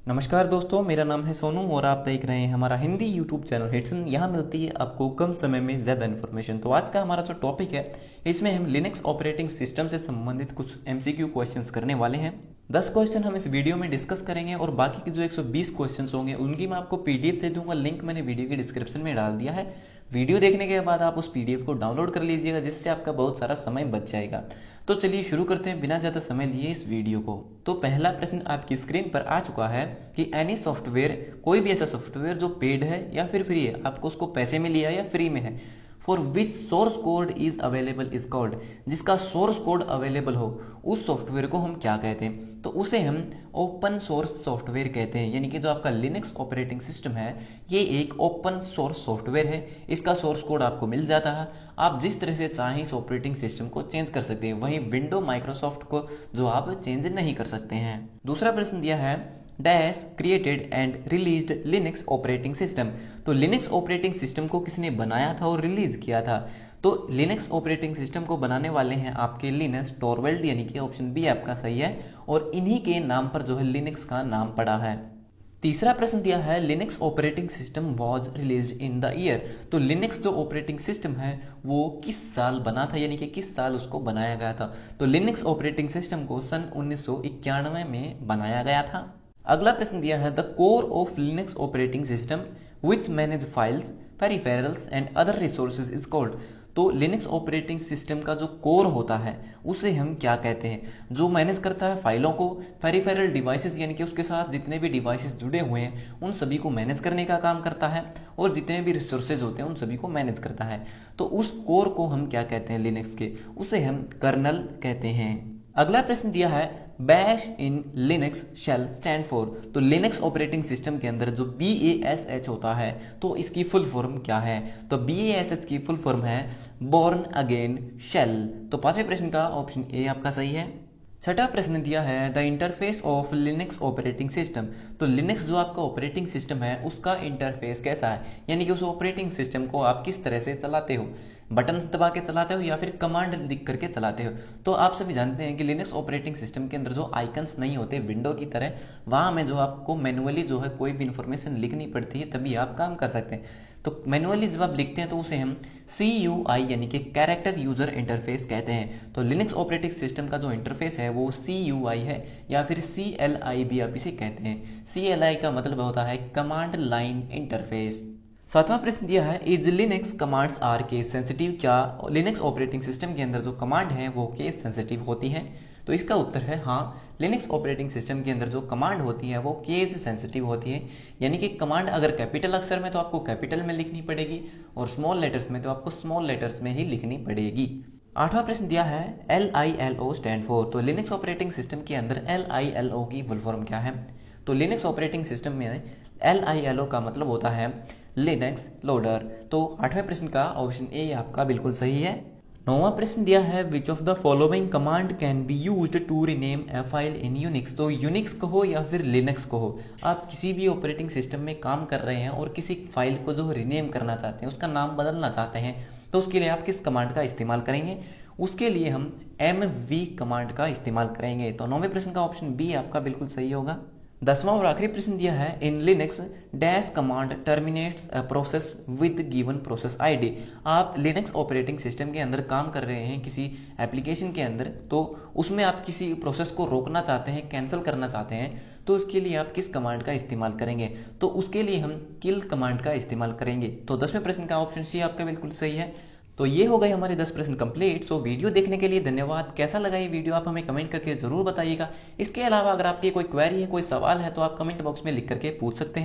नमस्कार दोस्तों, मेरा नाम है सोनू और आप देख रहे हैं हमारा हिंदी यूट्यूब चैनल हिट्सन। यहाँ मिलती है आपको कम समय में ज़्यादा इन्फॉर्मेशन। तो आज का हमारा जो टॉपिक है, इसमें हम लिनक्स ऑपरेटिंग सिस्टम से संबंधित कुछ एमसीक्यू क्वेश्चंस करने वाले हैं। 10 क्वेश्चन हम इस वीडियो में डिस्कस करेंगे और बाकी के जो 120 क्वेश्चंस होंगे उनकी मैं आपको पीडीएफ दे दूंगा। लिंक मैंने वीडियो के डिस्क्रिप्शन में डाल दिया है। वीडियो देखने के बाद आप उस पीडीएफ को डाउनलोड कर लीजिएगा, जिससे आपका बहुत सारा समय बच जाएगा। तो चलिए शुरू करते हैं बिना ज़्यादा समय लिए इस वीडियो को। तो पहला प्रश्न आपकी स्क्रीन पर आ चुका है कि एनी सॉफ्टवेयर, कोई भी ऐसा सॉफ्टवेयर जो पेड है या फिर फ्री है, आपको उसको पैसे में लिया या फ्री में है, for which source code is available is called, जिसका सोर्स कोड अवेलेबल हो उस सॉफ्टवेयर को हम क्या कहते हैं? तो उसे हम ओपन सोर्स सॉफ्टवेयर कहते हैं। यानी कि जो आपका लिनक्स ऑपरेटिंग सिस्टम है, ये एक ओपन सोर्स सॉफ्टवेयर है। इसका सोर्स कोड आपको मिल जाता है। आप जिस तरह से चाहें इस ऑपरेटिंग सिस्टम को चेंज कर सकते हैं, वहीं विंडो माइक्रोसॉफ्ट को जो आप चेंज नहीं कर सकते हैं। दूसरा प्रश्न दिया है, dash created and released Linux operating system. तो लिनक्स ऑपरेटिंग सिस्टम को किसने बनाया था और रिलीज किया था? तो लिनक्स ऑपरेटिंग सिस्टम को बनाने वाले हैं आपके लिनस टॉरवेल्ड, यानी कि ऑप्शन बी आपका सही है। और इन्हीं के नाम पर जो है लिनक्स का नाम पड़ा है। तीसरा प्रश्न दिया है, Linux operating system was released in the year. तो लिनक्स जो ऑपरेटिंग सिस्टम है वो किस साल बना था, यानी कि किस साल उसको बनाया गया था? तो लिनक्स ऑपरेटिंग सिस्टम को सन 1991 में बनाया गया था। अगला प्रश्न दिया है, the core of Linux operating system which manage files, peripherals and other resources is called. तो लिनक्स ऑपरेटिंग सिस्टम का जो कोर होता है उसे हम क्या कहते हैं? जो मैनेज करता है फाइलों को, पेरिफेरल डिवाइसेस यानी कि उसके साथ जितने भी डिवाइसेस जुड़े हुए हैं उन सभी को मैनेज करने का काम करता है, और जितने भी रिसोर्सेज होते हैं उन सभी को मैनेज करता है। तो उस कोर को हम क्या कहते हैं लिनक्स के? उसे हम कर्नल कहते हैं। अगला प्रश्न दिया है, bash in Linux shell stand for. तो लिनक्स ऑपरेटिंग सिस्टम के अंदर जो BASH होता है, तो इसकी फुल फॉर्म क्या है? तो BASH की फुल फॉर्म है बोर्न अगेन शेल। तो पांचवें प्रश्न का ऑप्शन ए आपका सही है। छठा प्रश्न दिया है, the interface of Linux operating system. तो लिनक्स जो आपका ऑपरेटिंग सिस्टम है उसका इंटरफेस कैसा है, यानी कि उस ऑपरेटिंग सिस्टम को आप किस तरह से चलाते हो? बटन्स दबा के चलाते हो या फिर कमांड लिख करके चलाते हो? तो आप सभी जानते हैं कि लिनक्स ऑपरेटिंग सिस्टम के अंदर जो आइकन्स नहीं होते विंडो की तरह, वहां में जो आपको मैनुअली जो है कोई भी इंफॉर्मेशन लिखनी पड़ती है, तभी आप काम कर सकते हैं। तो मैनुअली जब आप लिखते हैं तो उसे हम CUI यानी कि कैरेक्टर यूजर इंटरफेस कहते हैं। तो लिनक्स ऑपरेटिंग सिस्टम का जो इंटरफेस है वो CUI है, या फिर CLI भी आप इसे कहते हैं। CLI का मतलब होता है कमांड लाइन इंटरफेस। सातवां प्रश्न दिया है, is Linux commands are case sensitive. क्या लिनक्स ऑपरेटिंग सिस्टम के अंदर जो कमांड है वो केस सेंसिटिव होती है? तो इसका उत्तर है हाँ। लिनक्स ऑपरेटिंग सिस्टम के अंदर जो कमांड होती है वो केस सेंसिटिव होती है। यानी कि कमांड अगर कैपिटल अक्षर में तो आपको कैपिटल में लिखनी पड़ेगी, और स्मॉल लेटर्स में तो आपको स्मॉल लेटर्स में ही लिखनी पड़ेगी। आठवां प्रश्न दिया है, LILO स्टैंड फॉर। तो लिनक्स ऑपरेटिंग सिस्टम के अंदर LILO की फुल फॉर्म क्या है? तो लिनक्स ऑपरेटिंग सिस्टम में LILO का मतलब होता है लिनक्स लोडर। तो आठवें प्रश्न का ऑप्शन ए आपका बिल्कुल सही है। नौवां प्रश्न दिया है, which of the following command can be used to rename a file in Unix. तो यूनिक्स कहो या फिर लिनक्स कहो, आप किसी भी ऑपरेटिंग सिस्टम में काम कर रहे हैं और किसी फाइल को जो रीनेम करना चाहते हैं, उसका नाम बदलना चाहते हैं, तो उसके लिए आप किस कमांड का इस्तेमाल करेंगे? उसके लिए हम MV कमांड का इस्तेमाल करेंगे। तो नौवें प्रश्न का ऑप्शन बी आपका बिल्कुल सही होगा। 10वां और आखिरी प्रश्न दिया है, in Linux dash command terminates a process with given process ID. आप लिनक्स ऑपरेटिंग सिस्टम के अंदर काम कर रहे हैं किसी एप्लीकेशन के अंदर, तो उसमें आप किसी प्रोसेस को रोकना चाहते हैं, कैंसिल करना चाहते हैं, तो उसके लिए आप किस कमांड का इस्तेमाल करेंगे? तो उसके लिए हम किल कमांड का इस्तेमाल करेंगे। तो 10वें प्रश्न का ऑप्शन सी आपका बिल्कुल सही है। तो ये हो गए हमारे 10 प्रश्न कंप्लीट। सो वीडियो देखने के लिए धन्यवाद। कैसा लगा ये वीडियो आप हमें कमेंट करके जरूर बताइएगा। इसके अलावा अगर आपकी कोई क्वेरी है, कोई सवाल है, तो आप कमेंट बॉक्स में लिख करके पूछ सकते हैं।